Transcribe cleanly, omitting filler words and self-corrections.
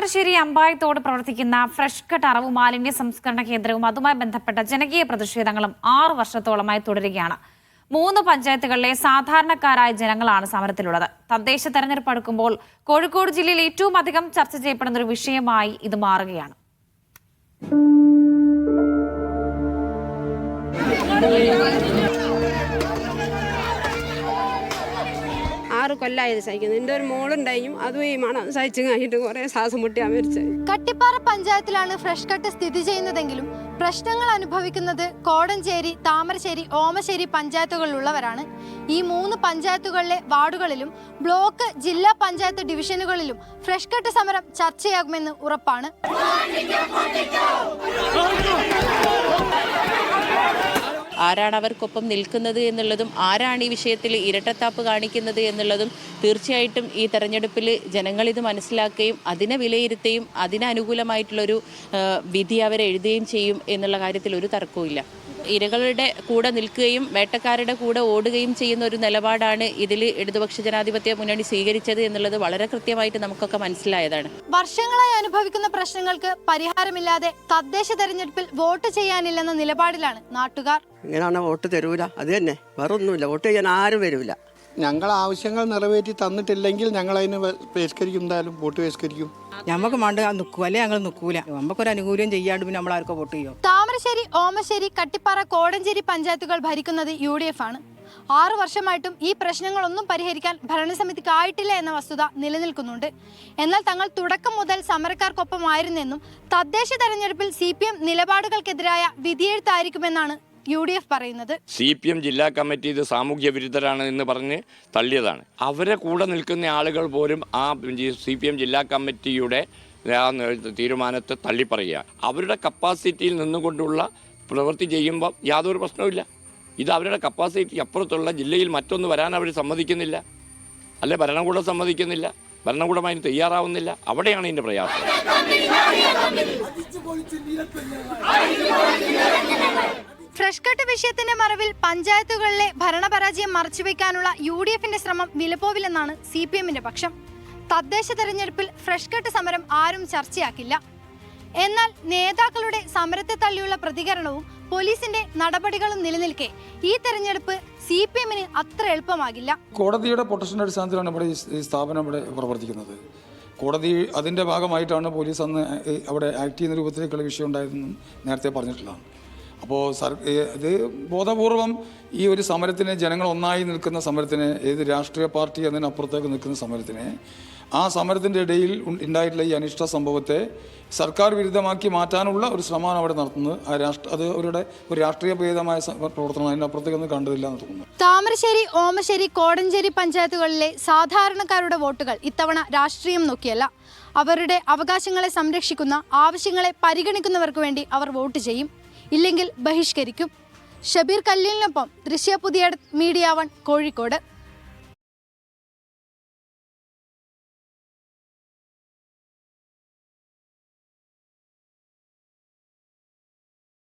താമരശ്ശേരി അമ്പായത്തോട് പ്രവർത്തിക്കുന്ന fresh cut അറവ് മാലിന്യ സംസ്കരണ കേന്ദ്രവും അതുമായി ബന്ധപ്പെട്ട ജനകീയ പ്രതിഷേധങ്ങളും 6 വർഷത്തോളമായി തുടരുകയാണ്. 3 പഞ്ചായത്തുകളിലെ സാധാരണക്കാരായ ജനങ്ങളാണ് സമരത്തിലുള്ളത്. തദ്ദേശ തെരഞ്ഞെടുപ്പ് അടുക്കുമ്പോൾ കോഴിക്കോട് ജില്ലയിൽ ഏറ്റവും അധികം ചർച്ച ചെയ്യപ്പെടുന്ന ഒരു വിഷയമായി ഇത് മാറുകയാണ്. കൊല്ലായത് സഹിക്കുന്നത്. എൻ്റെ ഒരു മോളുണ്ടായും അതും ഈ മണം സഹിച്ചു കഴിഞ്ഞിട്ട് കുറെ ശ്വാസം മുട്ടിയാ മരിച്ചത്. കട്ടിപ്പാറ പഞ്ചായത്തിലാണ് ഫ്രഷ് കട്ട് സ്ഥിതി ചെയ്യുന്നതെങ്കിലും പ്രശ്നങ്ങൾ അനുഭവിക്കുന്നത് കോടഞ്ചേരി, താമരശ്ശേരി, ഓമശ്ശേരി പഞ്ചായത്തുകളിലുള്ളവരാണ്. ഈ 3 പഞ്ചായത്തുകളിലെ വാർഡുകളിലും ബ്ലോക്ക്, ജില്ലാ പഞ്ചായത്ത് ഡിവിഷനുകളിലും ഫ്രഷ് കട്ട് സമരം ചർച്ചയാകുമെന്ന് ഉറപ്പാണ്. ആരാണ് അവർക്കൊപ്പം നിൽക്കുന്നത് എന്നുള്ളതും ആരാണ് ഈ വിഷയത്തിൽ ഇരട്ടത്താപ്പ് കാണിക്കുന്നത് എന്നുള്ളതും തീർച്ചയായിട്ടും ഈ തെരഞ്ഞെടുപ്പിൽ ജനങ്ങളിത് മനസ്സിലാക്കുകയും അതിനെ വിലയിരുത്തുകയും അതിനനുകൂലമായിട്ടുള്ളൊരു വിധി അവരെഴുതുകയും ചെയ്യും എന്നുള്ള കാര്യത്തിൽ ഒരു തർക്കവുമില്ല. ഇരകളുടെ കൂടെ നിൽക്കുകയും വേട്ടക്കാരുടെ കൂടെ ഓടുകയും ചെയ്യുന്ന ഒരു നിലപാടാണ് ഇതിൽ ഇടതുപക്ഷ ജനാധിപത്യ മുന്നണി സ്വീകരിച്ചത് എന്നുള്ളത് വളരെ കൃത്യമായിട്ട് നമുക്കൊക്കെ മനസ്സിലായതാണ്. വർഷങ്ങളായി അനുഭവിക്കുന്ന പ്രശ്നങ്ങൾക്ക് പരിഹാരമില്ലാതെ തദ്ദേശ തെരഞ്ഞെടുപ്പിൽ വോട്ട് ചെയ്യാനില്ലെന്ന നിലപാടിലാണ് നാട്ടുകാർ. ഇങ്ങനെയാണ് വോട്ട് തരൂല, അത് തന്നെ, വേറെ ഒന്നുമില്ല. വോട്ട് ചെയ്യാൻ ആരും വരൂല. ഞങ്ങൾ ആവശ്യങ്ങൾ നിറവേറ്റി തന്നിട്ടില്ലെങ്കിൽ ഞങ്ങൾ അതിന് ബഹിഷ്കരിക്കും, എന്തായാലും വോട്ട് ബഹിഷ്കരിക്കും. ഞമ്മക്ക് മണ്ട നിൽക്കുക, അല്ലെ ഞങ്ങൾ നിൽക്കൂല. നമുക്കൊരു അനുകൂല്യം ചെയ്യാണ്ട് പിന്നെ നമ്മൾ ആർക്കും വോട്ട് ചെയ്യും. താമരശ്ശേരി, ഓമശ്ശേരി, കട്ടിപ്പാറ, കോടഞ്ചേരി പഞ്ചായത്തുകൾ ഭരിക്കുന്നത് UDF ആണ്. 6 വർഷമായിട്ടും ഈ പ്രശ്നങ്ങളൊന്നും പരിഹരിക്കാൻ ഭരണസമിതിക്കായിട്ടില്ല എന്ന വസ്തുത നിലനിൽക്കുന്നുണ്ട്. എന്നാൽ തങ്ങൾ തുടക്കം മുതൽ സമരക്കാർക്കൊപ്പമായിരുന്നെന്നും തദ്ദേശ തെരഞ്ഞെടുപ്പിൽ CPM നിലപാടുകൾക്കെതിരായ വിധിയെഴുത്തായിരിക്കുമെന്നാണ് UDF പറയുന്നത്. CPM ജില്ലാ കമ്മിറ്റി ഇത് സാമൂഹ്യ വിരുദ്ധരാണ് എന്ന് പറഞ്ഞ് തള്ളിയതാണ്. അവരെ കൂടെ നിൽക്കുന്ന ആളുകൾ പോലും ആ CPM ജില്ലാ കമ്മിറ്റിയുടെ തീരുമാനത്തെ തള്ളിപ്പറയുക. അവരുടെ കപ്പാസിറ്റിയിൽ നിന്നുകൊണ്ടുള്ള പ്രവൃത്തി ചെയ്യുമ്പോൾ യാതൊരു പ്രശ്നവുമില്ല. ഇത് അവരുടെ കപ്പാസിറ്റി അപ്പുറത്തുള്ള ജില്ലയിൽ മറ്റൊന്ന് വരാൻ അവർ സമ്മതിക്കുന്നില്ല, അല്ലെ ഭരണകൂടം സമ്മതിക്കുന്നില്ല, ഭരണകൂടം അതിന് തയ്യാറാവുന്നില്ല. അവിടെയാണ് ഇതിൻ്റെ പ്രയാസം. ഫ്രഷ് കട്ട് വിഷയത്തിന്റെ മറവിൽ പഞ്ചായത്തുകളിലെ ഭരണപരാജയം മറച്ചുവെക്കാനുള്ള UDFന്റെ ശ്രമം വിലപ്പോവില്ലെന്നാണ് CPMന്റെ പക്ഷം. തദ്ദേശ തെരഞ്ഞെടുപ്പിൽ ഫ്രഷ് കട്ട് സമരം ആരും ചർച്ചയാക്കില്ല. എന്നാൽ നേതാക്കളുടെ സമരത്തെ തള്ളിയുള്ള പ്രതികരണവും പോലീസിന്റെ നടപടികളും നിലനിൽക്കെ ഈ തെരഞ്ഞെടുപ്പ് CPMന് അത്ര എളുപ്പമാകില്ല. കോടതിയുടെ പൊട്ടേഷന്റെ അടിസ്ഥാനത്തിലാണ് ഇവിടെ ഈ സ്ഥാപനം ഇവിടെ പ്രവർത്തിക്കുന്നത്. കോടതി അതിൻ്റെ ഭാഗമായിട്ടാണ് പോലീസ് അന്ന് അവിടെ ആക്ട് ചെയ്യുന്ന രൂപത്തിലേക്കുള്ള വിഷയം ഉണ്ടായതെന്നും നേരത്തെ പറഞ്ഞിട്ടുള്ളതാണ്. അപ്പോൾ ഇത് ബോധപൂർവം ഈ ഒരു സമരത്തിന്, ജനങ്ങൾ ഒന്നായി നിൽക്കുന്ന സമരത്തിന്, ഏത് രാഷ്ട്രീയ പാർട്ടി എന്നതിനപ്പുറത്തേക്ക് നിൽക്കുന്ന സമരത്തിന്, ആ സമരത്തിൻ്റെ ഇടയിൽ ഉണ്ടായിട്ടുള്ള ഈ അനിഷ്ട സംഭവത്തെ സർക്കാർ വിരുദ്ധമാക്കി മാറ്റാനുള്ള ഒരു ശ്രമമാണ് അവിടെ നടത്തുന്നത്. അത് അവരുടെ ഒരു രാഷ്ട്രീയഭേദമായ പ്രവർത്തനം, അതിനപ്പുറത്തേക്കൊന്നും കണ്ടതില്ല എന്ന് തോന്നുന്നു. താമരശ്ശേരി, ഓമശ്ശേരി, കോടഞ്ചേരി പഞ്ചായത്തുകളിലെ സാധാരണക്കാരുടെ വോട്ടുകൾ ഇത്തവണ രാഷ്ട്രീയം നോക്കിയല്ല, അവരുടെ അവകാശങ്ങളെ സംരക്ഷിക്കുന്ന, ആവശ്യങ്ങളെ പരിഗണിക്കുന്നവർക്ക് വേണ്ടി അവർ വോട്ട് ചെയ്യും. ഇല്ലെങ്കിൽ ബഹിഷ്കരിക്കും. ഷബീർ കല്ലീലിനൊപ്പം ദൃശ്യ പുതിയ മീഡിയ 1 കോഴിക്കോട്.